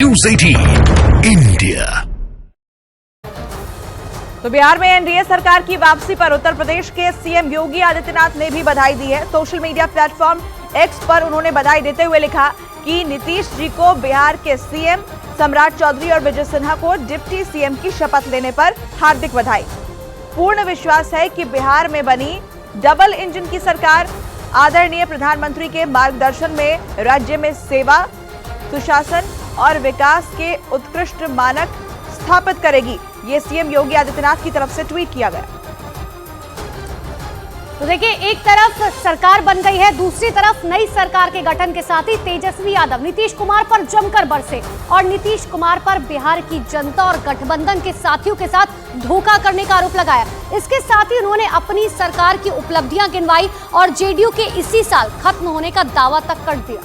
News 18 India. तो बिहार में NDA सरकार की वापसी पर उत्तर प्रदेश के सीएम योगी आदित्यनाथ ने भी बधाई दी है। सोशल मीडिया प्लेटफॉर्म एक्स पर उन्होंने बधाई देते हुए लिखा कि नीतीश जी को बिहार के सीएम सम्राट चौधरी और विजय सिन्हा को डिप्टी सीएम की शपथ लेने पर हार्दिक बधाई। पूर्ण विश्वास है कि बिहार में बनी डबल इंजन की सरकार आदरणीय प्रधानमंत्री के मार्गदर्शन में राज्य में सेवा, सुशासन और विकास के उत्कृष्ट मानक स्थापित करेगी। ये सीएम योगी आदित्यनाथ की तरफ से ट्वीट किया गया। तो देखिए, एक तरफ सरकार बन गई है, दूसरी तरफ नई सरकार के गठन के साथ ही तेजस्वी यादव नीतीश कुमार पर जमकर बरसे और नीतीश कुमार पर बिहार की जनता और गठबंधन के साथियों के साथ धोखा करने का आरोप लगाया। इसके साथ ही उन्होंने अपनी सरकार की उपलब्धियां गिनवाई और जेडीयू के इसी साल खत्म होने का दावा तक कर दिया।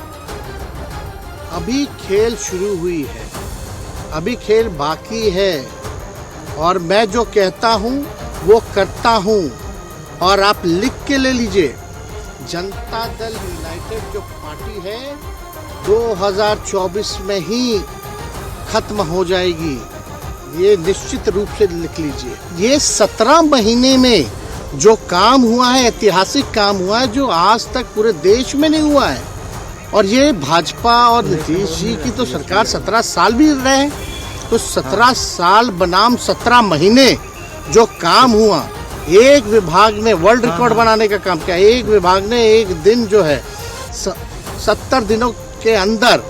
अभी खेल शुरू हुई है, अभी खेल बाकी है और मैं जो कहता हूँ वो करता हूँ। और आप लिख के ले लीजिए, जनता दल यूनाइटेड जो पार्टी है 2024 में ही खत्म हो जाएगी, ये निश्चित रूप से लिख लीजिए। ये 17 महीने में जो काम हुआ है, ऐतिहासिक काम हुआ है, जो आज तक पूरे देश में नहीं हुआ है। और ये भाजपा और नीतीश जी की तो सरकार 17 साल भी रहे, तो 17 साल बनाम 17 महीने जो काम हुआ, एक विभाग ने वर्ल्ड रिकॉर्ड बनाने का काम किया। एक विभाग ने एक दिन जो है 70 दिनों के अंदर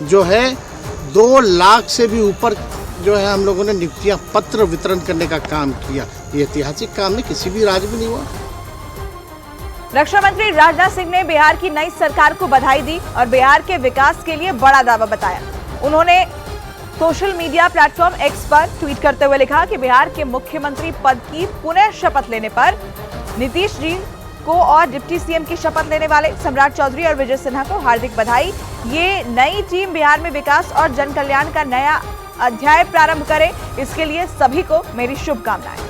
जो है 2 लाख से भी ऊपर जो है हम लोगों ने नियुक्तियां पत्र वितरण करने का काम किया। ये ऐतिहासिक काम नहीं, किसी भी राज्य में नहीं हुआ। रक्षा मंत्री राजनाथ सिंह ने बिहार की नई सरकार को बधाई दी और बिहार के विकास के लिए बड़ा दावा बताया। उन्होंने सोशल मीडिया प्लेटफॉर्म एक्स पर ट्वीट करते हुए लिखा कि बिहार के मुख्यमंत्री पद की पुनः शपथ लेने पर नीतीश जी को और डिप्टी सीएम की शपथ लेने वाले सम्राट चौधरी और विजय सिन्हा को हार्दिक बधाई। ये नई टीम बिहार में विकास और जन कल्याण का नया अध्याय प्रारंभ करे, इसके लिए सभी को मेरी शुभकामनाएं।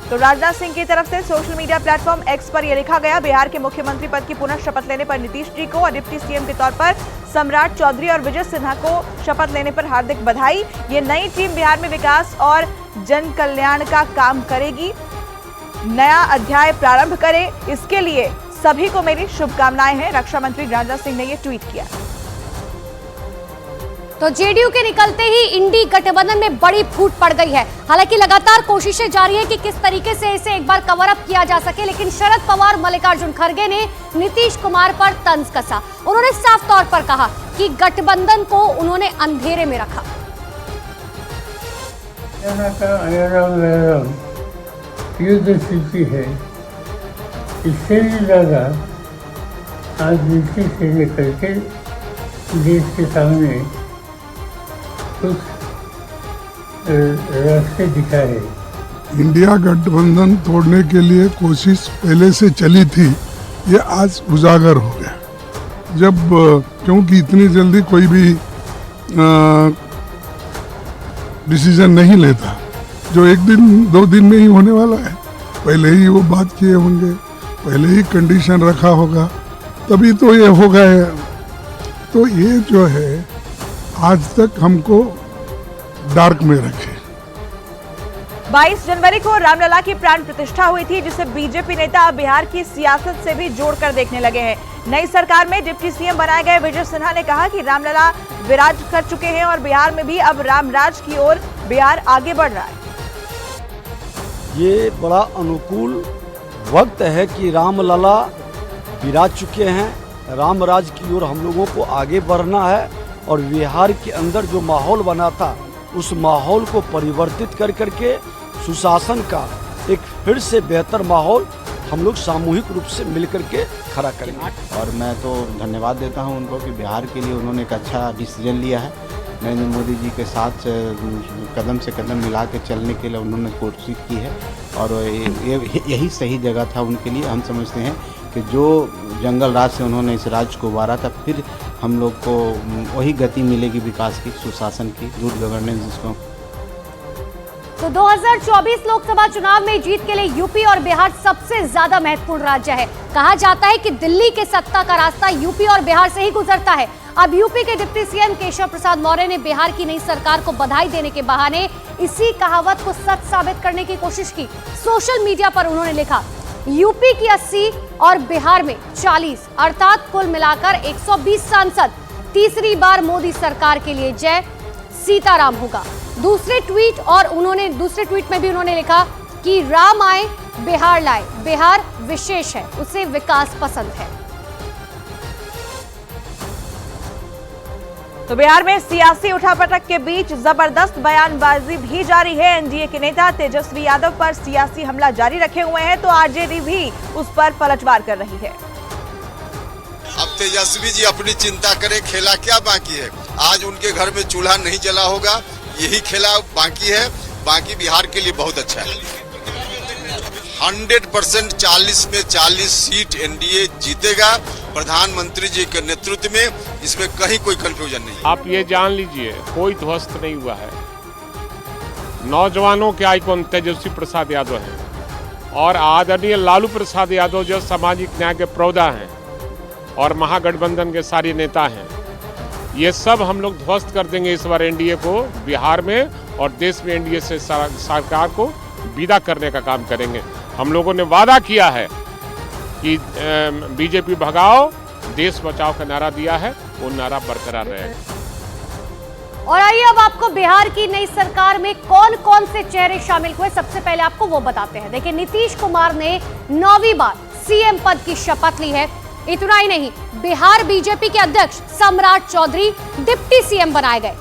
तो राजनाथ सिंह की तरफ से सोशल मीडिया प्लेटफॉर्म एक्स पर यह लिखा गया, बिहार के मुख्यमंत्री पद की पुनः शपथ लेने पर नीतीश जी को और डिप्टी सीएम के तौर पर सम्राट चौधरी और विजय सिन्हा को शपथ लेने पर हार्दिक बधाई। ये नई टीम बिहार में विकास और जन कल्याण का काम करेगी, नया अध्याय प्रारंभ करे, इसके लिए सभी को मेरी शुभकामनाएं हैं। रक्षा मंत्री राजनाथ सिंह ने यह ट्वीट किया। तो जेडीयू के निकलते ही इंडी गठबंधन में बड़ी फूट पड़ गई है। हालांकि लगातार कोशिशें जारी है कि किस तरीके से इसे एक बार कवर अप किया जा सके, लेकिन शरद पवार मल्लिकार्जुन खड़गे ने नीतीश कुमार पर तंज कसा। उन्होंने साफ तौर पर कहा कि गठबंधन को उन्होंने अंधेरे में रखा। युद्ध स्थिति है, इससे भी ज्यादा आज नीतीश से निकल के देश के सामने कुछ रास्ते दिखाए। इंडिया गठबंधन तोड़ने के लिए कोशिश पहले से चली थी, ये आज उजागर हो गया। जब क्योंकि इतनी जल्दी कोई भी डिसीजन नहीं लेता, जो 1 दिन 2 दिन में ही होने वाला है। पहले ही वो बात किए होंगे, पहले ही कंडीशन रखा होगा, तभी तो ये हो गया। तो ये जो है आज तक हमको डार्क में रखे। 22 जनवरी को रामलला की प्राण प्रतिष्ठा हुई थी, जिसे बीजेपी नेता अब बिहार की सियासत से भी जोड़कर देखने लगे हैं। नई सरकार में डिप्टी सीएम बनाए गए विजय सिन्हा ने कहा कि रामलला विराज कर चुके हैं और बिहार में भी अब रामराज की ओर बिहार आगे बढ़ रहा है। ये बड़ा अनुकूल वक्त है कि रामलला विराज चुके हैं, रामराज की ओर हम लोगों को आगे बढ़ना है और बिहार के अंदर जो माहौल बना था उस माहौल को परिवर्तित कर करके सुशासन का एक फिर से बेहतर माहौल हम लोग सामूहिक रूप से मिलकर के खड़ा करेंगे। और मैं तो धन्यवाद देता हूं उनको कि बिहार के लिए उन्होंने एक अच्छा डिसीजन लिया है। नरेंद्र मोदी जी के साथ कदम से कदम मिला के चलने के लिए उन्होंने कोशिश की है और यही सही जगह था उनके लिए। हम समझते हैं कि जो जंगल राज से उन्होंने इस राज्य को उबारा था, फिर हम लोग को वही गति मिलेगी विकास की, सुशासन की, गुड गवर्नेंस जिसको। तो 2024 लोकसभा चुनाव में जीत के लिए यूपी और बिहार सबसे ज्यादा महत्वपूर्ण राज्य है। कहा जाता है कि दिल्ली के सत्ता का रास्ता यूपी और बिहार से ही गुजरता है। अब यूपी के डिप्टी सीएम केशव प्रसाद मौर्य ने बिहार की नई सरकार को बधाई देने के बहाने इसी कहावत को सच साबित करने की कोशिश की। सोशल मीडिया पर उन्होंने लिखा, यूपी की 80 और बिहार में 40 अर्थात कुल मिलाकर 120 सांसद, तीसरी बार मोदी सरकार के लिए जय, सीताराम होगा। दूसरे ट्वीट में भी उन्होंने लिखा कि राम आए बिहार लाए, बिहार विशेष है, उसे विकास पसंद है। तो बिहार में सियासी उठापटक के बीच जबरदस्त बयानबाजी भी जारी है। एनडीए के नेता तेजस्वी यादव पर सियासी हमला जारी रखे हुए हैं, तो आरजेडी भी उस पर पलटवार कर रही है। अब तेजस्वी जी अपनी चिंता करें, खेला क्या बाकी है। आज उनके घर में चूल्हा नहीं जला होगा, यही खेला बाकी है। बाकी बिहार के लिए बहुत अच्छा है। 100% 40 में 40 सीट एनडीए जीतेगा प्रधानमंत्री जी के नेतृत्व में, इसमें कहीं कोई कंफ्यूजन नहीं। आप ये जान लीजिए, कोई ध्वस्त नहीं हुआ है। नौजवानों के आइकॉन तेजस्वी प्रसाद यादव हैं और आदरणीय लालू प्रसाद यादव जो सामाजिक न्याय के प्रौढ़ा हैं और महागठबंधन के सारे नेता हैं, ये सब हम लोग ध्वस्त कर देंगे इस बार एनडीए को बिहार में, और देश में एनडीए से सरकार को विदा करने का काम करेंगे। हम लोगों ने वादा किया है कि बीजेपी भगाओ देश बचाओ का नारा दिया है, वो नारा बरकरार रहेगा। और आइए अब आपको बिहार की नई सरकार में कौन कौन से चेहरे शामिल हुए, सबसे पहले आपको वो बताते हैं। देखिए, नीतीश कुमार ने 9वीं बार सीएम पद की शपथ ली है। इतना ही नहीं, बिहार बीजेपी के अध्यक्ष सम्राट चौधरी डिप्टी सीएम बनाए गए।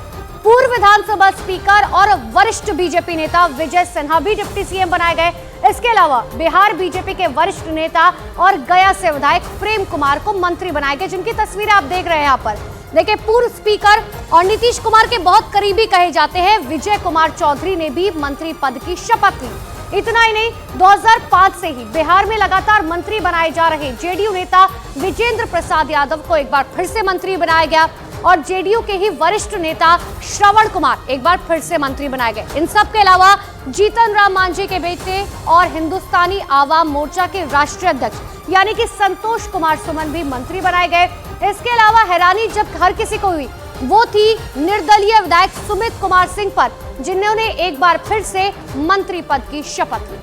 पूर्व विधानसभा स्पीकर और वरिष्ठ बीजेपी नेता विजय सिन्हा भी डिप्टी सीएम बनाए गए। इसके अलावा बिहार बीजेपी के वरिष्ठ नेता और गया से विधायक प्रेम कुमार को मंत्री बनाए गए, जिनकी तस्वीरें आप देख रहे हैं यहाँ पर। देखिए, पूर्व स्पीकर और नीतीश कुमार के बहुत करीबी कहे जाते हैं विजय कुमार चौधरी ने भी मंत्री पद की शपथ ली। इतना ही नहीं, 2005 से ही बिहार में लगातार मंत्री बनाए जा रहे जेडीयू नेता विजेंद्र प्रसाद यादव को एक बार फिर से मंत्री बनाया गया और जेडीयू के ही वरिष्ठ नेता श्रवण कुमार एक बार फिर से मंत्री बनाए गए। इन सब के अलावा जीतन राम मांझी के बेटे और हिंदुस्तानी आवाम मोर्चा के राष्ट्रीय अध्यक्ष यानी कि संतोष कुमार सुमन भी मंत्री बनाए गए। इसके अलावा हैरानी जब हर किसी को हुई, वो थी निर्दलीय विधायक सुमित कुमार सिंह पर, जिन्होंने एक बार फिर से मंत्री पद की शपथ ली।